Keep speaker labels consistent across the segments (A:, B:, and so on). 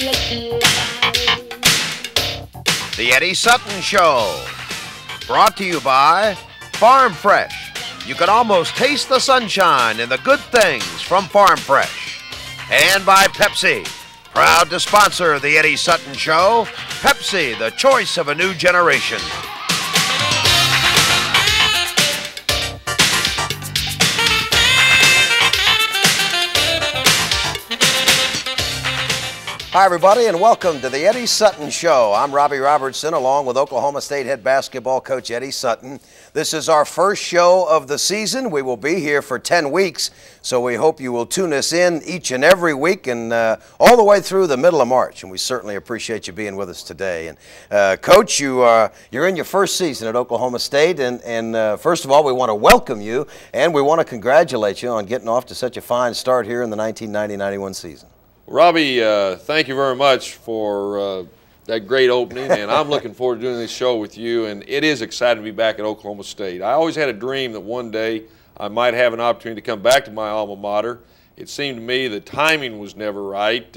A: The Eddie Sutton Show, brought to you by Farm Fresh. You can almost taste the sunshine and the good things from Farm Fresh. And by Pepsi, proud to sponsor the Eddie Sutton Show. Pepsi, the choice of a new generation. Hi, everybody, and welcome to the Eddie Sutton Show. I'm Robbie Robertson, along with Oklahoma State head basketball coach Eddie Sutton. This is our first show of the season. We will be here for 10 weeks, so we hope you will tune us in each and every week and all the way through the middle of March, and we certainly appreciate you being with us today. And Coach, you're in your first season at Oklahoma State, and first of all, we want to welcome you, and we want to congratulate you on getting off to such a fine start here in the 1990-91 season.
B: Robbie, thank you very much for that great opening, and I'm looking forward to doing this show with you, and it is exciting to be back at Oklahoma State. I always had a dream that one day I might have an opportunity to come back to my alma mater. It seemed to me the timing was never right.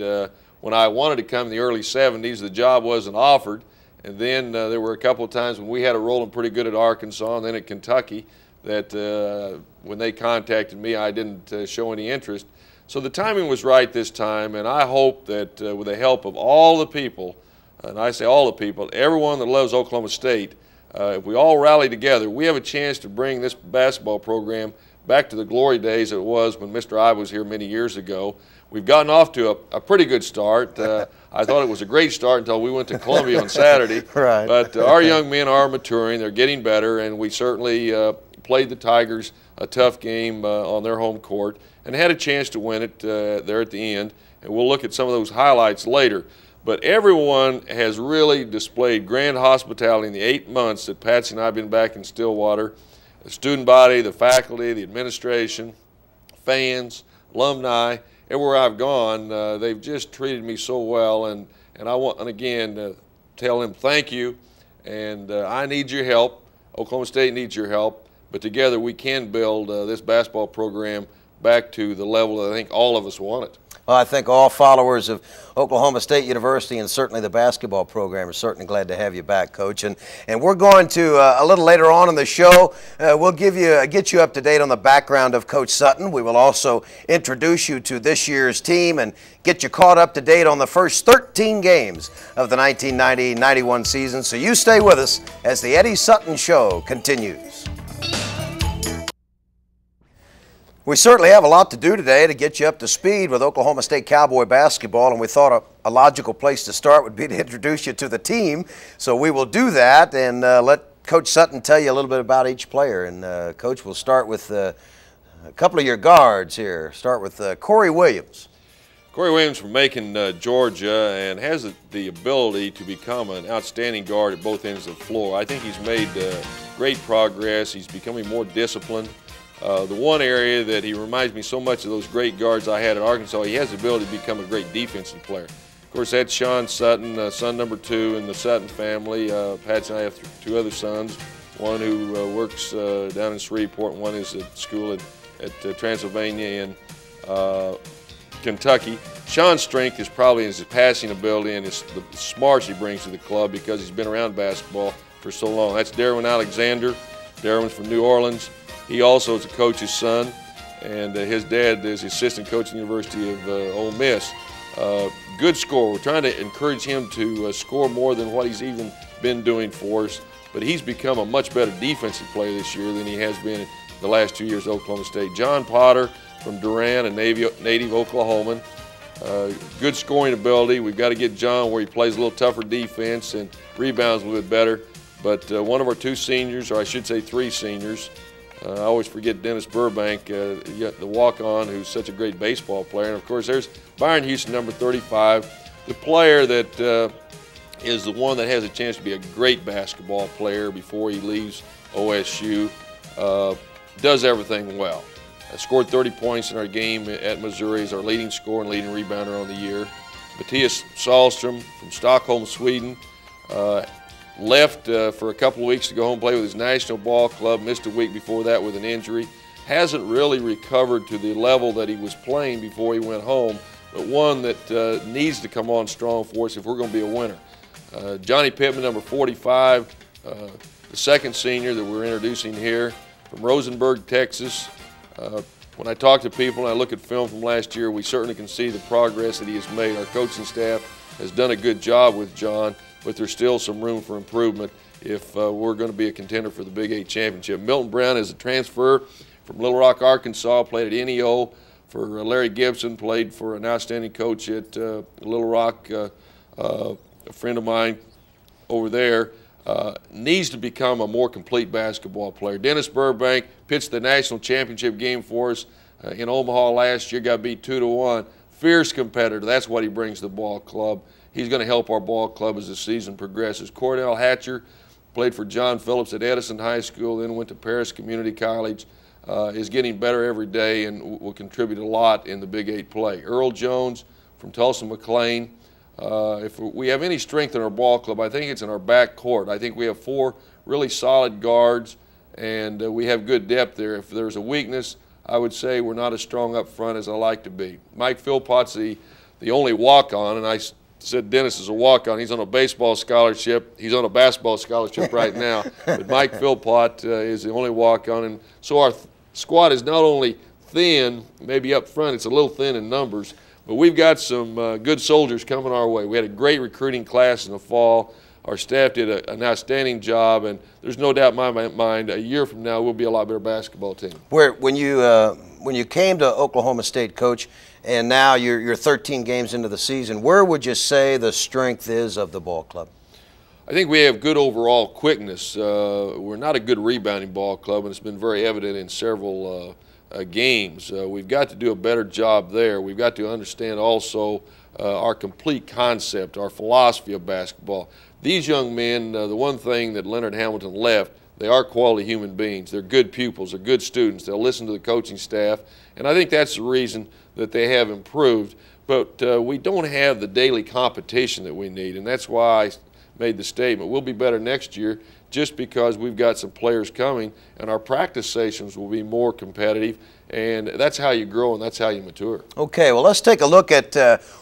B: When I wanted to come in the early 70s, the job wasn't offered, and then there were a couple of times when we had it rolling pretty good at Arkansas and then at Kentucky that when they contacted me, I didn't show any interest. So the timing was right this time, and I hope that with the help of all the people, and I say all the people, everyone that loves Oklahoma State, if we all rally together, we have a chance to bring this basketball program back to the glory days it was when Mr. I was here many years ago. We've gotten off to a pretty good start. I thought it was a great start until we went to Columbia on Saturday.
A: Right.
B: But our young men are maturing. They're getting better, and we certainly played the Tigers a tough game on their home court and had a chance to win it there at the end. And we'll look at some of those highlights later. But everyone has really displayed grand hospitality in the 8 months that Patsy and I have been back in Stillwater. The student body, the faculty, the administration, fans, alumni, everywhere I've gone, they've just treated me so well. And I want, and again, tell them thank you. And I need your help. Oklahoma State needs your help. But together we can build this basketball program back to the level that I think all of us want it.
A: Well, I think all followers of Oklahoma State University and certainly the basketball program are certainly glad to have you back, Coach. And we're going to, a little later on in the show, we'll get you up to date on the background of Coach Sutton. We will also introduce you to this year's team and get you caught up to date on the first 13 games of the 1990-91 season. So you stay with us as the Eddie Sutton Show continues. We certainly have a lot to do today to get you up to speed with Oklahoma State Cowboy basketball, and we thought a logical place to start would be to introduce you to the team. So we will do that and let Coach Sutton tell you a little bit about each player. And Coach, we'll start with a couple of your guards here. Start with Corey Williams.
B: Corey Williams from Macon, Georgia, and has the ability to become an outstanding guard at both ends of the floor. I think he's made great progress. He's becoming more disciplined. The one area that he reminds me so much of those great guards I had at Arkansas, he has the ability to become a great defensive player. Of course, that's Sean Sutton, son number 2 in the Sutton family. Patsy and I have 2 other sons, one who works down in Shreveport, and one is at school at Transylvania in Kentucky. Sean's strength is probably his passing ability and the smarts he brings to the club because he's been around basketball for so long. That's Darwin Alexander. Darwin's from New Orleans. He also is a coach's son, and his dad is the assistant coach at the University of Ole Miss. Good scorer. We're trying to encourage him to score more than what he's even been doing for us, but he's become a much better defensive player this year than he has been in the last 2 years at Oklahoma State. John Potter from Durant, a native Oklahoman. Good scoring ability. We've got to get John where he plays a little tougher defense and rebounds a little bit better. But one of our 2 seniors, or I should say 3 seniors, I always forget Dennis Burbank, you got the walk-on, who's such a great baseball player. And, of course, there's Byron Houston, number 35, the player that is the one that has a chance to be a great basketball player before he leaves OSU, does everything well. Scored 30 points in our game at Missouri as our leading scorer and leading rebounder on the year. Matthias Sahlstrom from Stockholm, Sweden, left for a couple of weeks to go home and play with his national ball club, missed a week before that with an injury. Hasn't really recovered to the level that he was playing before he went home, but one that needs to come on strong for us if we're going to be a winner. Johnny Pittman, number 45, the second senior that we're introducing here from Rosenberg, Texas. When I talk to people and I look at film from last year, we certainly can see the progress that he has made. Our coaching staff has done a good job with John, but there's still some room for improvement if we're going to be a contender for the Big 8 championship. Milton Brown is a transfer from Little Rock, Arkansas, played at NEO for Larry Gibson, played for an outstanding coach at Little Rock, a friend of mine over there. Needs to become a more complete basketball player. Dennis Burbank pitched the national championship game for us in Omaha last year, got beat 2-1. Fierce competitor, that's what he brings to the ball club. He's going to help our ball club as the season progresses. Cordell Hatcher played for John Phillips at Edison High School, then went to Paris Community College, is getting better every day and will contribute a lot in the Big 8 play. Earl Jones from Tulsa McLean. If we have any strength in our ball club, I think it's in our back court. I think we have 4 really solid guards, and we have good depth there. If there's a weakness, I would say we're not as strong up front as I like to be. Mike Philpott's the only walk-on, and I said Dennis is a walk-on. He's on a baseball scholarship. He's on a basketball scholarship right now. But Mike Philpott is the only walk-on, and so our squad is not only thin, maybe up front, it's a little thin in numbers, but we've got some good soldiers coming our way. We had a great recruiting class in the fall. Our staff did an outstanding job, and there's no doubt in my mind a year from now we'll be a lot better basketball team.
A: When you came to Oklahoma State, Coach, and now you're 13 games into the season, where would you say the strength is of the ball club?
B: I think we have good overall quickness. We're not a good rebounding ball club, and it's been very evident in several games. We've got to do a better job there. We've got to understand also our complete concept, our philosophy of basketball. These young men, the one thing that Leonard Hamilton left, they are quality human beings. They're good pupils. They're good students. They'll listen to the coaching staff, and I think that's the reason that they have improved. But we don't have the daily competition that we need, and that's why I made the statement. We'll be better next year just because we've got some players coming, and our practice sessions will be more competitive, and that's how you grow and that's how you mature. Okay, well, let's take a look at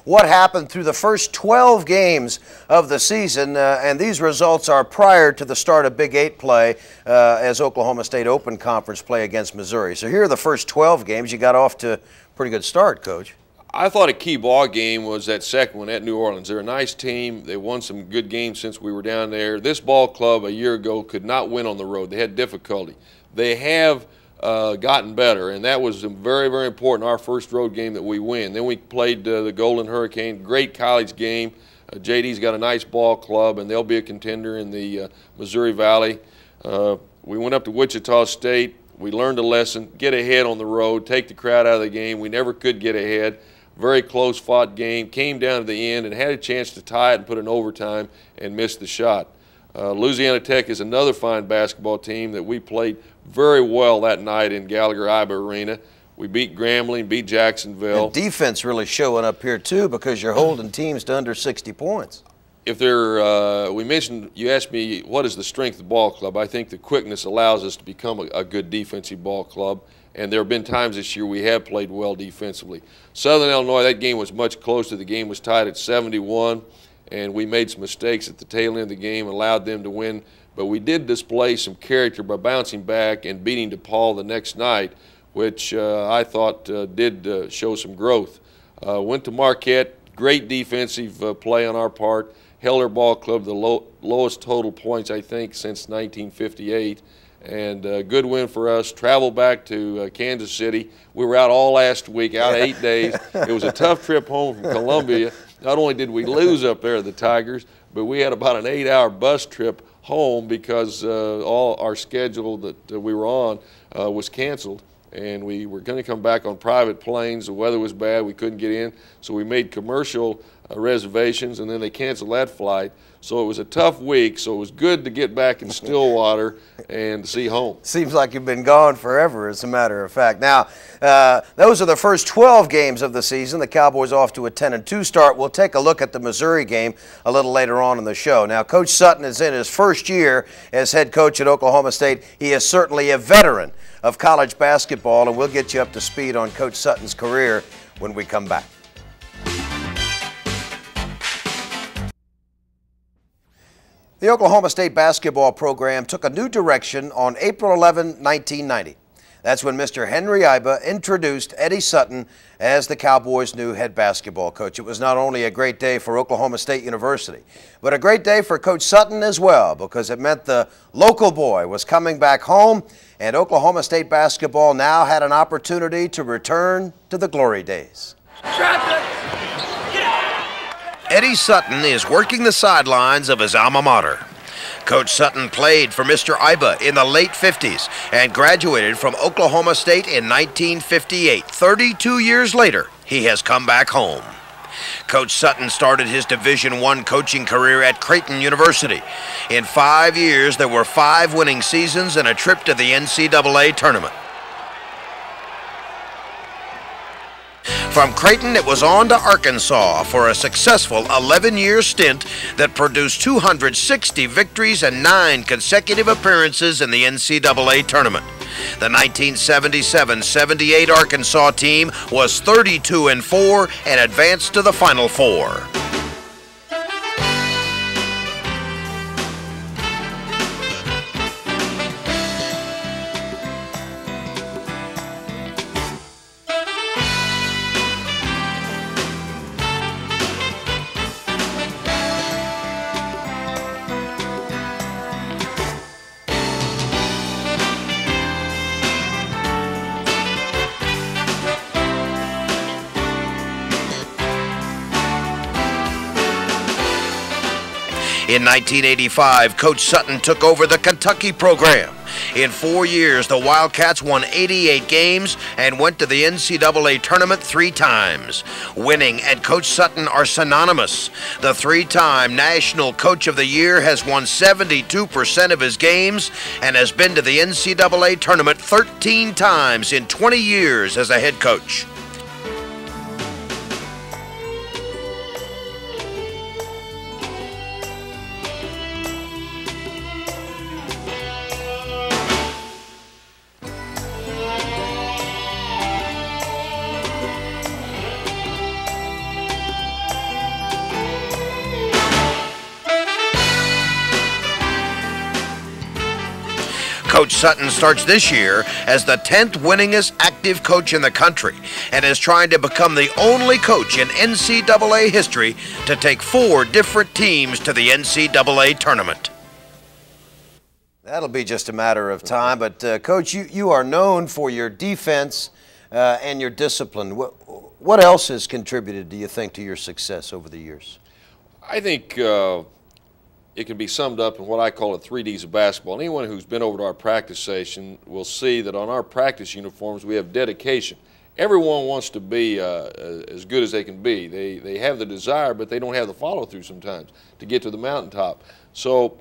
B: what happened through the first 12 games of the season, and these results are prior to the start of Big 8 play as Oklahoma State Open Conference play against Missouri. So here are the first 12 games. You got off to a pretty good start, Coach. I thought a key ball game was that second one at New Orleans. They're a nice team. They won some good games since we were down there. This ball club a year ago could not win on the road. They had difficulty. They have gotten better, and that was very, very important, our first road game that we win. Then we played the Golden Hurricane, great college game. JD's got a nice ball club, and they'll be a contender in the Missouri Valley. We went up to Wichita State. We learned a lesson, get ahead on the road, take the crowd out of the game. We never could get ahead. Very close fought game, came down to the end and had a chance to tie it and put it in overtime and missed the shot. Louisiana Tech is another fine basketball team that we played very well that night in Gallagher-Iba Arena. We beat Grambling, beat Jacksonville. And defense really showing up here too because you're holding teams to under 60 points. If they're, we mentioned, you asked me what is the strength of the ball club. I think the quickness allows us to become a good defensive ball club. And there have been times this year we have played well defensively. Southern Illinois, that game was much closer. The game was tied at 71, and we made some mistakes at the tail end of the game, allowed them to win. But we did display some character by bouncing back and beating DePaul the next night, which I thought did show some growth. Went to Marquette, great defensive play on our part, held our ball club the lowest total points, I think, since 1958. And a good win for us. Traveled back to Kansas City. We were out all last week, out 8 days. It was a tough trip home from Columbia. Not only did we lose up there at the Tigers, but we had about an 8-hour bus trip home because all our schedule that we were on was canceled. And we were going to come back on private planes. The weather was bad. We couldn't get in. So we made commercial reservations, and then they canceled that flight. So it was a tough week, so it was good to get back in Stillwater and see home. Seems like you've been gone forever, as a matter of fact. Now, those are the first 12 games of the season. The Cowboys off to a 10-2 start. We'll take a look at the Missouri game a little later on in the show. Now, Coach Sutton is in his first year as head coach at Oklahoma State. He is certainly a veteran of college basketball, and we'll get you up to speed on Coach Sutton's career when we come back.
A: The Oklahoma State basketball program took a new direction on April 11, 1990. That's when Mr. Henry Iba introduced Eddie Sutton as the Cowboys' new head basketball coach. It was not only a great day for Oklahoma State University, but a great day for Coach Sutton as well, because it meant the local boy was coming back home, and Oklahoma State basketball now had an opportunity to return to the glory days. Eddie Sutton is working the sidelines of his alma mater. Coach Sutton played for Mr. Iba in the late 50s and graduated from Oklahoma State in 1958. 32 years later, he has come back home. Coach Sutton started his Division I coaching career at Creighton University. In 5 years, there were 5 winning seasons and a trip to the NCAA tournament. From Creighton, it was on to Arkansas for a successful 11-year stint that produced 260 victories and 9 consecutive appearances in the NCAA tournament. The 1977-78 Arkansas team was 32-4 and advanced to the Final Four. In 1985, Coach Sutton took over the Kentucky program. In 4 years, the Wildcats won 88 games and went to the NCAA tournament 3 times. Winning and Coach Sutton are synonymous. The 3-time National Coach of the Year has won 72% of his games and has been to the NCAA tournament 13 times in 20 years as a head coach. Coach Sutton starts this year as the 10th winningest active coach in the country and is trying to become the only coach in NCAA history to take 4 different teams to the NCAA tournament. That'll be just a matter of time, but Coach, you are known for your defense and your discipline. What else has contributed, do you think, to your success over the years?
B: I think it can be summed up in what I call the 3 Ds of basketball. Anyone who's been over to our practice session will see that on our practice uniforms we have dedication. Everyone wants to be as good as they can be. They have the desire, but they don't have the follow-through sometimes to get to the mountaintop. So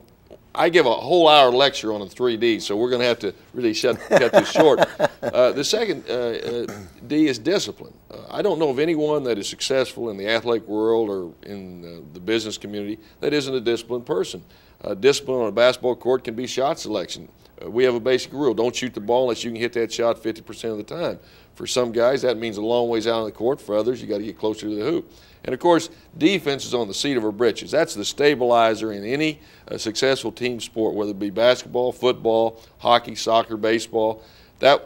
B: I give a whole hour lecture on the 3 Ds, so we're going to have to really cut this short. The second D is discipline. I don't know of anyone that is successful in the athletic world or in the business community that isn't a disciplined person. Discipline on a basketball court can be shot selection. We have a basic rule: don't shoot the ball unless you can hit that shot 50% of the time. For some guys, that means a long ways out on the court. For others, you got to get closer to the hoop. And of course, defense is on the seat of our britches. That's the stabilizer in any successful team sport, whether it be basketball, football, hockey, soccer, baseball.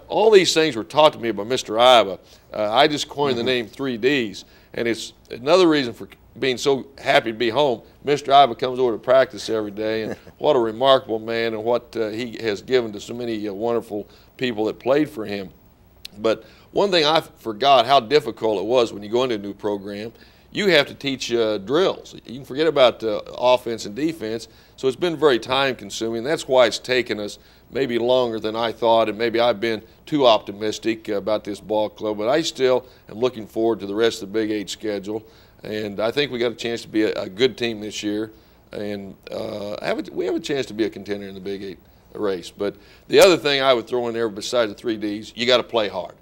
B: All these things were taught to me by Mr. Iba. I just coined the name 3 Ds, and it's another reason for being so happy to be home. Mr. Iba comes over to practice every day, and what a remarkable man, and what he has given to so many wonderful people that played for him. But one thing I forgot how difficult it was when you go into a new program. You have to teach drills. You can forget about offense and defense, so it's been very time-consuming. That's why it's taken us maybe longer than I thought, and maybe I've been too optimistic about this ball club, but I still am looking forward to the rest of the Big 8 schedule, and I think we got a chance to be a good team this year, and we have a chance to be a contender in the Big 8 race. But the other thing I would throw in there besides the 3 Ds, you got to play hard.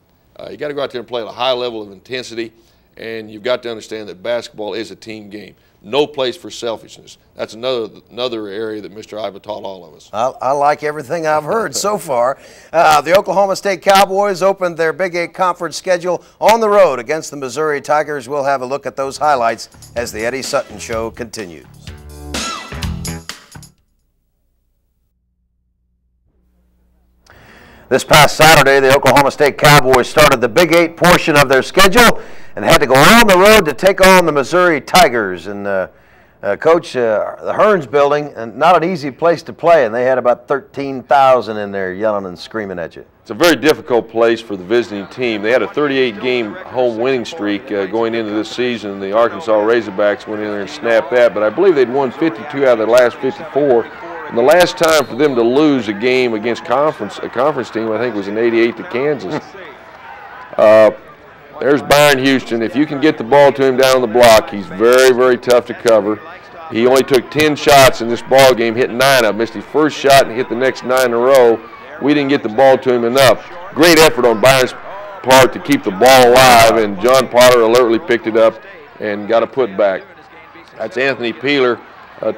B: You got to go out there and play at a high level of intensity, and you've got to understand that basketball is a team game. No place for selfishness. That's another area that Mr. Iba taught all of us.
A: I like everything I've heard so far. The Oklahoma State Cowboys opened their Big 8 conference schedule on the road against the Missouri Tigers. We'll have a look at those highlights as the Eddie Sutton Show continues. This past Saturday, the Oklahoma State Cowboys started the Big 8 portion of their schedule and had to go on the road to take on the Missouri Tigers. And Coach, the Hearns building, and not an easy place to play, and they had about 13,000 in there yelling and screaming at you.
B: It's a very difficult place for the visiting team. They had a 38-game home winning streak going into this season. The Arkansas Razorbacks went in there and snapped that, but I believe they'd won 52 out of their last 54. And the last time for them to lose a game against a conference team, I think, was in '88 to Kansas. There's Byron Houston. If you can get the ball to him down the block, he's very, very tough to cover. He only took 10 shots in this ball game, hit 9 of them. Missed his first shot and hit the next 9 in a row. We didn't get the ball to him enough. Great effort on Byron's part to keep the ball alive, and John Potter alertly picked it up and got a putback. That's Anthony Peeler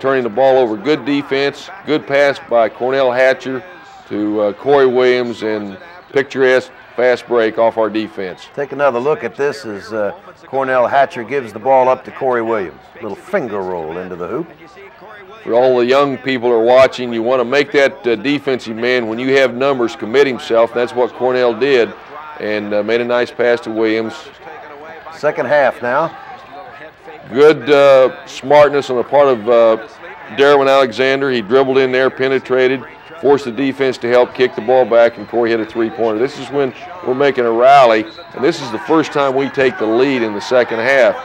B: turning the ball over. Good defense, good pass by Cornell Hatcher to Corey Williams, and picturesque fast break off our defense.
A: Take another look at this as Cornell Hatcher gives the ball up to Corey Williams. Little finger roll into the hoop.
B: For all the young people who are watching, you want to make that defensive man, when you have numbers, commit himself. That's what Cornell did, and made a nice pass to Williams.
A: Second half now.
B: Good smartness on the part of Darwin Alexander. He dribbled in there, penetrated, forced the defense to help kick the ball back, and Corey hit a three-pointer. This is when we're making a rally, and this is the first time we take the lead in the second half.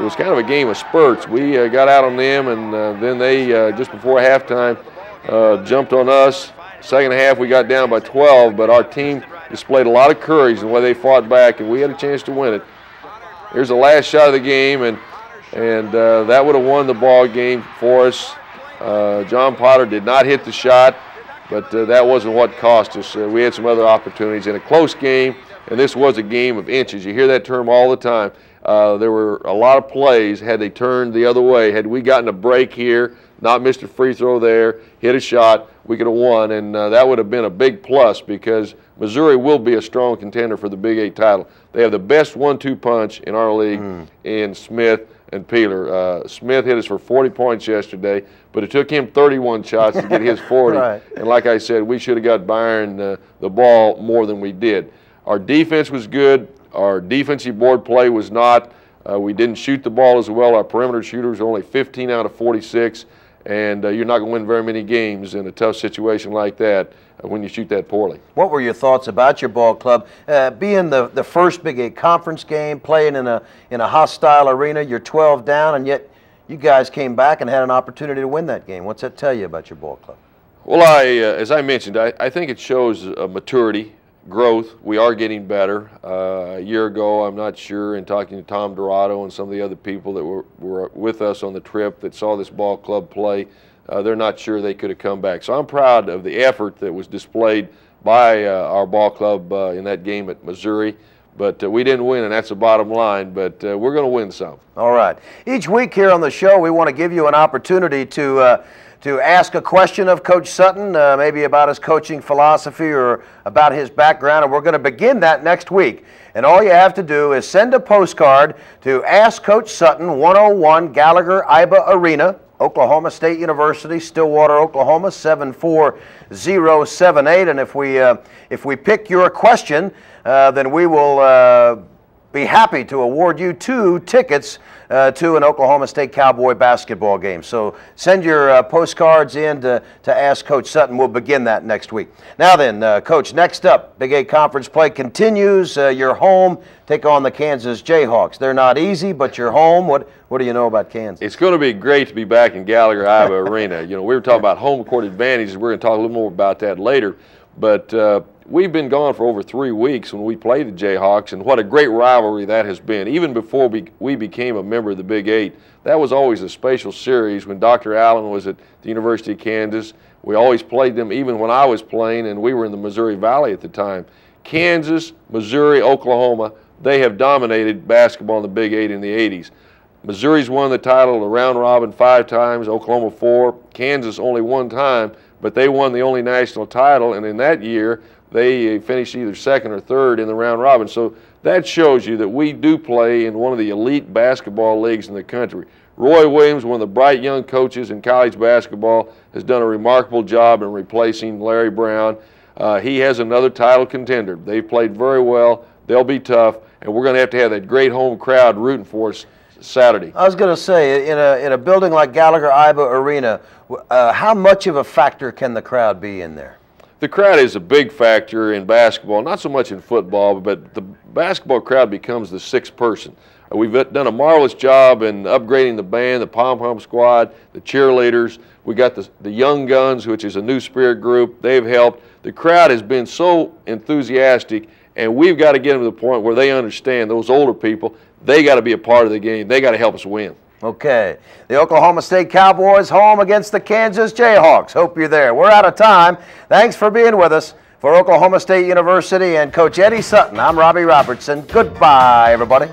B: It was kind of a game of spurts. We got out on them, and then they, just before halftime, jumped on us. Second half, we got down by 12, but our team displayed a lot of courage in the way they fought back, and we had a chance to win it. Here's the last shot of the game, and that would have won the ball game for us. John Potter did not hit the shot, but that wasn't what cost us. We had some other opportunities in a close game, and this was a game of inches. You hear that term all the time. There were a lot of plays had they turned the other way. Had we gotten a break here, not missed a free throw there, hit a shot, we could have won, and that would have been a big plus, because Missouri will be a strong contender for the Big 8 title. They have the best 1-2 punch in our league in Smith and Peeler. Smith hit us for 40 points yesterday, but it took him 31 shots to get his 40.
A: Right.
B: And like I said, we should have got Byron the ball more than we did. Our defense was good. Our defensive board play was not. We didn't shoot the ball as well. Our perimeter shooters were only 15 out of 46, and you're not going to win very many games in a tough situation like that when you shoot that poorly. What
A: were your thoughts about your ball club? Being the first Big 8 conference game, playing in a hostile arena, you're 12 down, and yet you guys came back and had an opportunity to win that game. What's that tell you about your ball club?
B: Well, as I mentioned, I think it shows maturity, growth. We are getting better. A year ago, I'm not sure, in talking to Tom Dorado and some of the other people that were with us on the trip that saw this ball club play, they're not sure they could have come back. So I'm proud of the effort that was displayed by our ball club in that game at Missouri. But we didn't win, and that's the bottom line. But we're going to win some.
A: All right. Each week here on the show, we want to give you an opportunity to ask a question of Coach Sutton, maybe about his coaching philosophy or about his background, and we're going to begin that next week. And all you have to do is send a postcard to Ask Coach Sutton, 101 Gallagher Iba Arena, Oklahoma State University, Stillwater, Oklahoma, 74078. And if we pick your question, then we will be happy to award you 2 tickets to an Oklahoma State Cowboy basketball game. So send your postcards in to Ask Coach Sutton. We'll begin that next week. Now then, Coach, next up, Big 8 conference play continues. You're home, take on the Kansas Jayhawks. They're not easy, but you're home. What do you know about Kansas?
B: It's going to be great to be back in Gallagher Iba Arena. You know, we were talking about home court advantages. We're going to talk a little more about that later. But we've been gone for over 3 weeks when we played the Jayhawks, and what a great rivalry that has been. Even before we became a member of the Big 8, that was always a special series when Dr. Allen was at the University of Kansas. We always played them even when I was playing, and we were in the Missouri Valley at the time. Kansas, Missouri, Oklahoma, they have dominated basketball in the Big 8 in the 80s. Missouri's won the title, the round robin 5 times, Oklahoma 4, Kansas only 1 time, but they won the only national title, and in that year, they finished either 2nd or 3rd in the round robin. So that shows you that we do play in one of the elite basketball leagues in the country. Roy Williams, one of the bright young coaches in college basketball, has done a remarkable job in replacing Larry Brown. he has another title contender. They've played very well. They'll be tough, and we're going to have that great home crowd rooting for us Saturday.
A: I was going to say, in a building like Gallagher-Iba Arena, how much of a factor can the crowd be in there?
B: The crowd is a big factor in basketball, not so much in football, but the basketball crowd becomes the sixth person. We've done a marvelous job in upgrading the band, the pom-pom squad, the cheerleaders. We got the Young Guns, which is a new spirit group. They've helped. The crowd has been so enthusiastic, and we've got to get them to the point where they understand, those older people, they got to be a part of the game. They got to help us win.
A: Okay. The Oklahoma State Cowboys home against the Kansas Jayhawks. Hope you're there. We're out of time. Thanks for being with us. For Oklahoma State University and Coach Eddie Sutton, I'm Robbie Robertson. Goodbye, everybody.